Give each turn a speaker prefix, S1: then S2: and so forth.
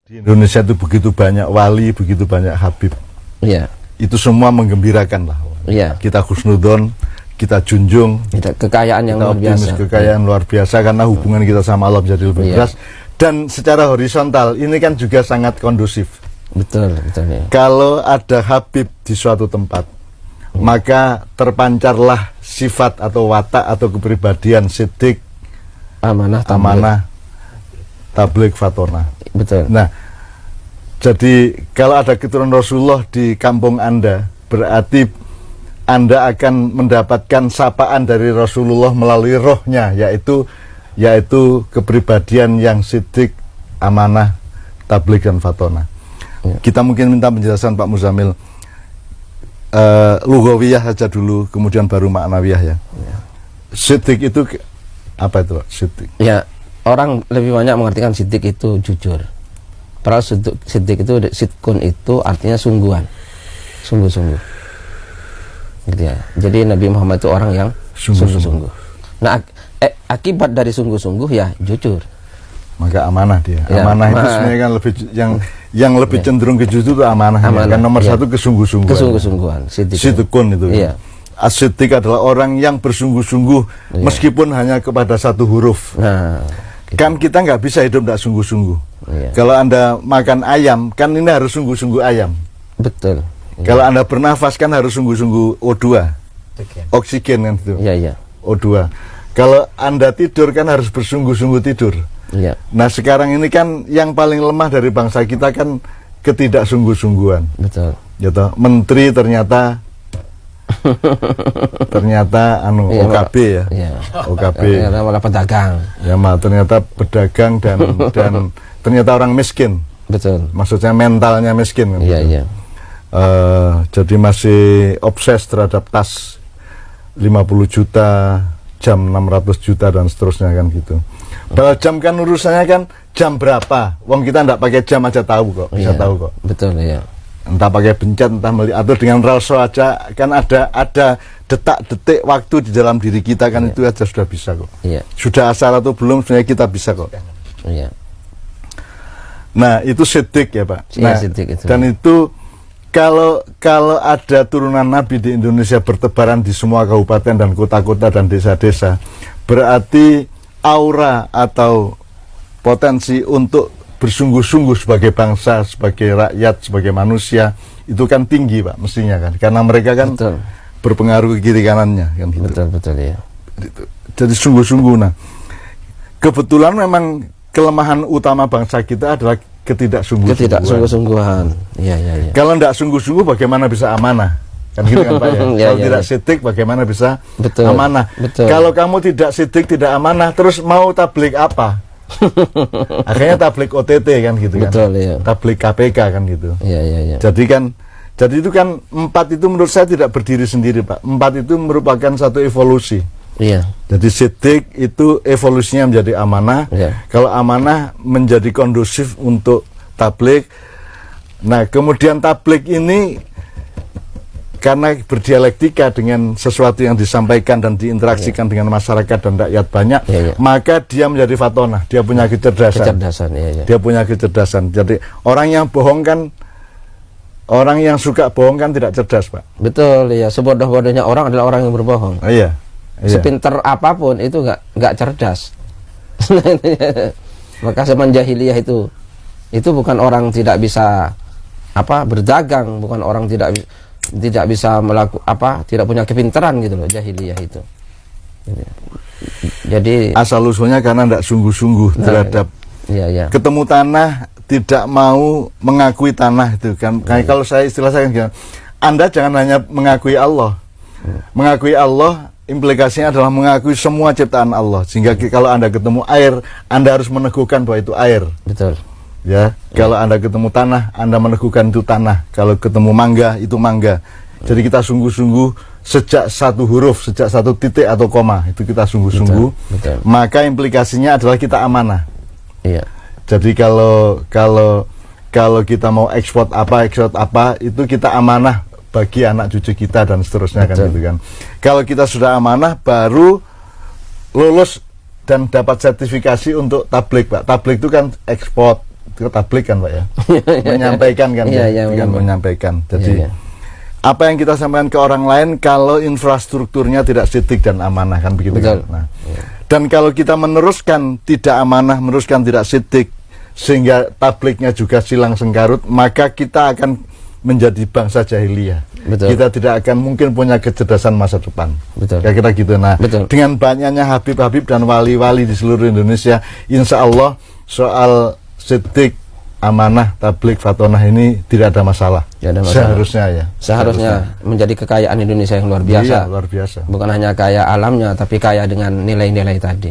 S1: Di Indonesia itu begitu banyak wali, begitu banyak habib.
S2: Iya.
S1: Itu semua menggembirakan lah.
S2: Iya.
S1: Kita husnudon, kita junjung,
S2: Kekayaan yang luar biasa.
S1: kekayaan luar biasa karena hubungan kita sama Allah menjadi lebih deras. Dan secara horizontal ini kan juga sangat kondusif.
S2: Betul, betul ya.
S1: Kalau ada habib di suatu tempat, maka terpancarlah sifat atau watak atau kepribadian siddiq, amanah, tabligh, fatona.
S2: Betul.
S1: Nah, jadi kalau ada keturunan Rasulullah di kampung Anda, berarti Anda akan mendapatkan sapaan dari Rasulullah melalui rohnya, yaitu kepribadian yang siddiq, amanah, tabligh, dan fatona. Ya. Kita mungkin minta penjelasan Pak Muzamil, lugawiyah saja dulu, kemudian baru maknawiyah ya. Siddiq itu apa itu Pak? Siddiq?
S2: Ya, orang lebih banyak mengartikan siddiq itu jujur. Padahal siddiq itu, sidqun itu artinya sungguhan, sungguh-sungguh. Gitu ya. Jadi Nabi Muhammad itu orang yang sungguh-sungguh. Nah, akibat dari sungguh-sungguh ya jujur.
S1: Maka amanah dia.
S2: Ya,
S1: amanah itu sebenarnya kan lebih yang lebih cenderung ke jujur itu amanah. Ya. Kan nomor satu kesungguh-sungguhan.
S2: Kesungguh-sungguhan.
S1: Sidqun itu.
S2: Iya.
S1: As-siddiq adalah orang yang bersungguh-sungguh meskipun hanya kepada satu huruf.
S2: Nah, gitu.
S1: Kan kita nggak bisa hidup tidak sungguh-sungguh.
S2: Iya.
S1: Kalau Anda makan ayam, kan ini harus sungguh-sungguh ayam.
S2: Betul. Iya.
S1: Kalau Anda bernafas kan harus sungguh-sungguh O2. Oksigen kan itu.
S2: Iya, iya.
S1: O2. Kalau Anda tidur kan harus bersungguh-sungguh tidur.
S2: Iya.
S1: Nah sekarang ini kan yang paling lemah dari bangsa kita kan ketidaksungguh-sungguhan.
S2: Betul.
S1: Gitu. Menteri ternyata OKB ya.
S2: Iya.
S1: OKB.
S2: Ternyata malah pedagang.
S1: Ya ternyata pedagang dan ternyata orang miskin.
S2: Betul.
S1: Maksudnya mentalnya miskin. Kan,
S2: iya,
S1: gitu.
S2: iya.
S1: Jadi masih obses terhadap tas 50 juta, jam 600 juta dan seterusnya kan gitu. Padahal jam kan urusannya kan jam berapa. Wong kita ndak pakai jam aja tahu kok, bisa tahu kok.
S2: Betul ya.
S1: Entah pakai pencet, entah atau dengan ralso aja kan ada detak-detik waktu di dalam diri kita kan itu aja sudah bisa kok.
S2: Iya.
S1: Sudah asal atau belum sebenarnya kita bisa kok.
S2: Iya.
S1: Nah, itu siddiq ya, Pak.
S2: Iya,
S1: Nah,
S2: siddiq itu.
S1: dan itu kalau ada turunan Nabi di Indonesia bertebaran di semua kabupaten dan kota-kota dan desa-desa, berarti aura atau potensi untuk bersungguh-sungguh sebagai bangsa, sebagai rakyat, sebagai manusia itu kan tinggi Pak mestinya kan, karena mereka kan berpengaruh ke kiri kanannya kan gitu.
S2: Betul ya.
S1: Jadi sungguh-sungguh. Nah, kebetulan memang kelemahan utama bangsa kita adalah
S2: ketidaksungguh-sungguhan. Iya.
S1: Kalau tidak sungguh-sungguh bagaimana bisa amanah? Kan gitu kan Pak ya. Kalau tidak siddiq bagaimana bisa amanah?
S2: Betul.
S1: Kalau kamu tidak siddiq, tidak amanah, terus mau tabligh apa? Akhirnya tabligh OTT kan gitu kan.
S2: Betul ya.
S1: Tabligh KPK kan gitu.
S2: Iya.
S1: Jadi itu kan 4 itu menurut saya tidak berdiri sendiri Pak. 4 itu merupakan satu evolusi.
S2: Iya.
S1: Jadi siddiq itu evolusinya menjadi amanah.
S2: Iya.
S1: Kalau amanah menjadi kondusif untuk tabligh. Nah, kemudian tabligh ini karena berdialektika dengan sesuatu yang disampaikan dan diinteraksikan dengan masyarakat dan rakyat banyak, maka dia menjadi fatonah. Dia punya kecerdasan. Dia punya kecerdasan. Jadi orang yang bohong kan, orang yang suka bohong kan tidak cerdas Pak.
S2: Betul ya. Sebodoh-bodohnya orang adalah orang yang berbohong.
S1: Iya.
S2: Sepinter apapun itu nggak cerdas. Maka zaman jahiliyah itu bukan orang tidak bisa berdagang, bukan orang tidak bisa tidak punya kepintaran gitu loh, jahiliyah itu. Jadi
S1: asal usulnya karena tidak sungguh-sungguh terhadap ketemu tanah, tidak mau mengakui tanah itu kan. Kayak kalau istilah saya kan, Anda jangan hanya mengakui Allah. Mengakui Allah implikasinya adalah mengakui semua ciptaan Allah. Sehingga kalau Anda ketemu air, Anda harus meneguhkan bahwa itu air.
S2: Betul.
S1: Ya, kalau Anda ketemu tanah, Anda meneguhkan itu tanah. Kalau ketemu mangga, itu mangga. Jadi kita sungguh-sungguh sejak satu huruf, sejak satu titik atau koma, itu kita sungguh-sungguh. Maka implikasinya adalah kita amanah.
S2: Iya.
S1: Jadi kalau kita mau ekspor apa, itu kita amanah bagi anak cucu kita dan seterusnya kan gitu kan. Kalau kita sudah amanah, baru lulus dan dapat sertifikasi untuk tabligh Pak. Tabligh itu kan ekspor, tablik kan Pak ya, menyampaikan kan,
S2: Iya,
S1: bukan menyampaikan. Jadi
S2: Iya.
S1: apa yang kita sampaikan ke orang lain kalau infrastrukturnya tidak sidik dan amanah kan begitu.
S2: Betul.
S1: Kan? Nah, dan kalau kita meneruskan tidak amanah, meneruskan tidak sidik, sehingga tabliknya juga silang sengkarut, maka kita akan menjadi bangsa jahiliyah.
S2: Betul.
S1: Kita tidak akan mungkin punya kecerdasan masa depan.
S2: Betul.
S1: Kira-kira gitu. Nah,
S2: Betul.
S1: dengan banyaknya Habib-Habib dan wali-wali di seluruh Indonesia, insya Allah soal sidik, amanah, tablik, fatonah ini tidak ada masalah.
S2: Tidak ada masalah.
S1: Seharusnya ya.
S2: Seharusnya menjadi kekayaan Indonesia yang luar biasa.
S1: Iya, luar biasa.
S2: Bukan hanya kaya alamnya, tapi kaya dengan nilai-nilai tadi.